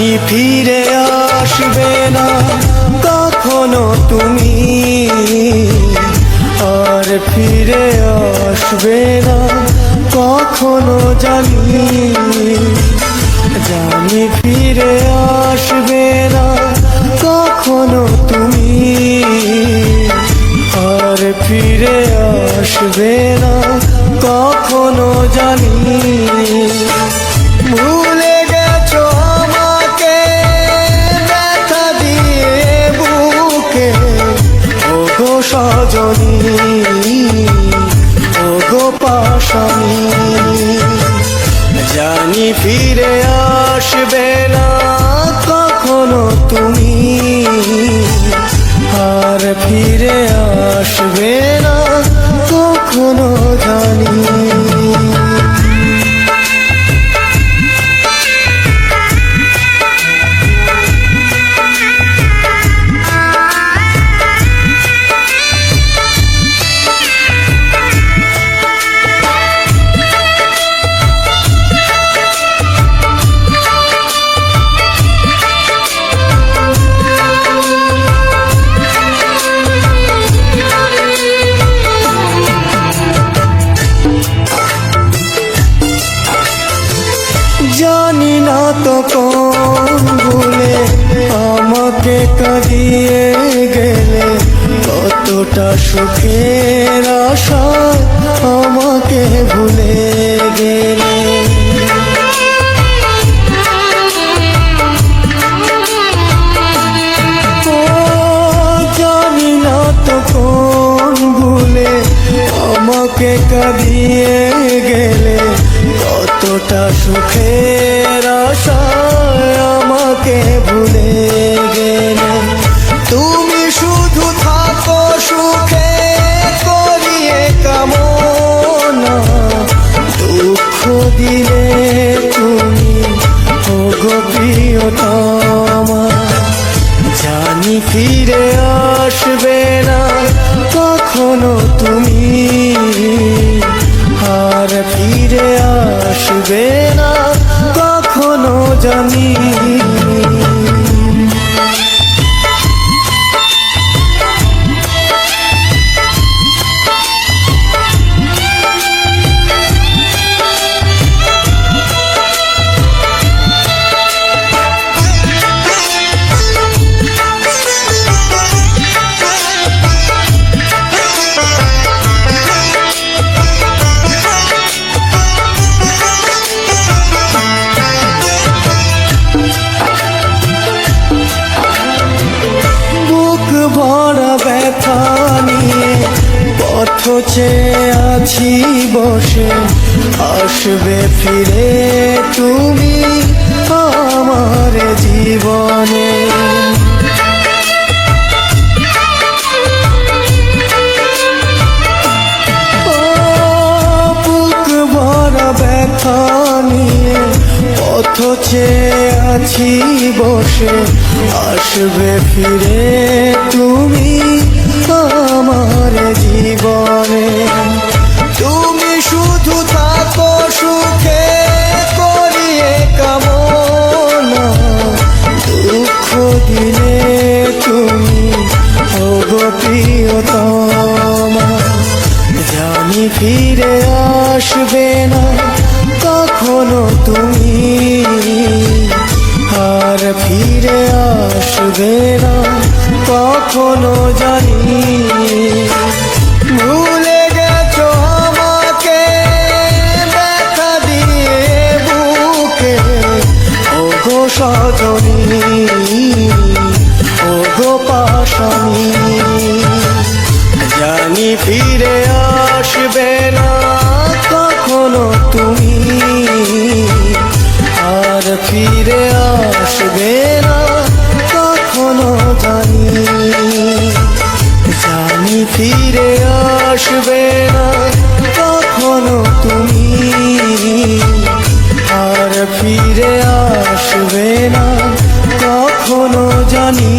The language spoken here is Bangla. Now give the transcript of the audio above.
জানি ফিরে আসবে না কখনো তুমি, আর ফিরে আসবে না কখনো জানি। জানি ফিরে আসবে না কখনো তুমি, আর ফিরে আসবে না কখনো জানি। ভুলে গেছো আমাকে ব্যথা দিয়ে বুকে, ওগো সজনী ওগো পাশানি। জানি ফিরে আসবে না কখনো তুমি, আর ফিরে আসবে না কখনো জানি। জানি না তো কোন ভুলে আমাকে কাঁদিয়ে গেলে, কতটা সুখের আশা আমাকে ভুলে গেলে। ও জানি না তো কোন ভুলে আমাকে কাঁদিয়ে গেলে, কতটা সুখের আশা আমাকে ভুলে গেলে। তুমি শুধু থাকো সুখে করিয়ে কামনা, দুঃখ দিলে তুমি ওগো প্রিয়তমা। জানি ফিরে আসবে না কখনো তুমি, আর ফিরে আসবে না কখনো জানি। ভরা ব্যথা নিয়ে পথ চেয়ে আছি বসে, আসবে ফিরে তুমি আমার জীবনে। বুক ভরা ব্যথা নিয়ে পথ চেয়ে আছি বসে, আসবে ফিরে তুমি আমার জীবনে। তুমি শুধু থাকো সুখে করিয়ে কামনা, দুঃখ দিলে তুমি ওগো প্রিয়তমা। জানি ফিরে আসবে না কখনো তুমি, আর ফিরে আসবে না কখনো জানি। ভুলে গেছো আমাকে ব্যথা দিয়ে বুকে, ওগো সজনী ওগো পাশানি। জানি ফিরে আসবে না কখনো তুমি, আর ফিরে আসবে না কখনো জানি। জানি ফিরে আসবে না কখনো তুমি, আর ফিরে আসবে না কখনো জানি।